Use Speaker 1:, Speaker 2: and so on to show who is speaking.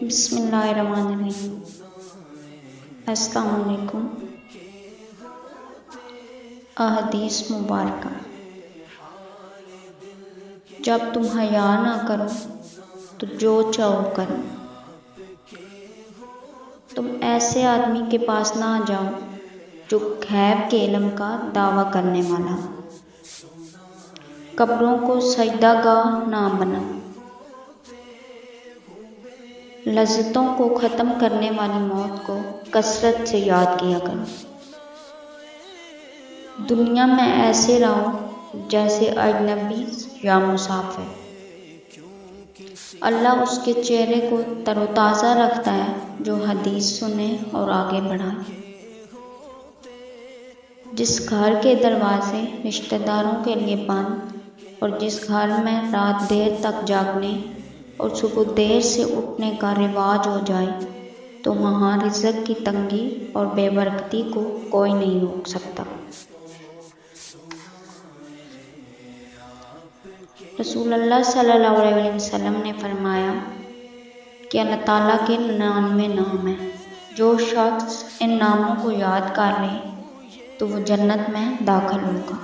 Speaker 1: بسم اللہ الرحمن الرحیم۔ السلام علیکم۔ احادیث مبارکہ۔ جب تم حیا نہ کرو تو جو چاہو کرو۔ تم ایسے آدمی کے پاس نہ جاؤ جو غیب کے علم کا دعویٰ کرنے والا ہو۔ قبروں کو سجدہ گاہ نہ بناؤ۔ لذتوں کو ختم کرنے والی موت کو کثرت سے یاد کیا کرو۔ دنیا میں ایسے رہو جیسے اجنبی یا مسافر۔ اللہ اس کے چہرے کو تر و تازہ رکھتا ہے جو حدیث سنے اور آگے بڑھائے۔ جس گھر کے دروازے رشتہ داروں کے لیے بند اور جس گھر میں رات دیر تک جاگنے اور صبح دیر سے اٹھنے کا رواج ہو جائے تو وہاں رزق کی تنگی اور بے برکتی کو کوئی نہیں روک سکتا۔ رسول اللہ صلی اللہ علیہ وسلم نے فرمایا کہ اللہ تعالیٰ کے 99 نام ہیں۔ جو شخص ان ناموں کو یاد کر لے تو وہ جنت میں داخل ہوگا۔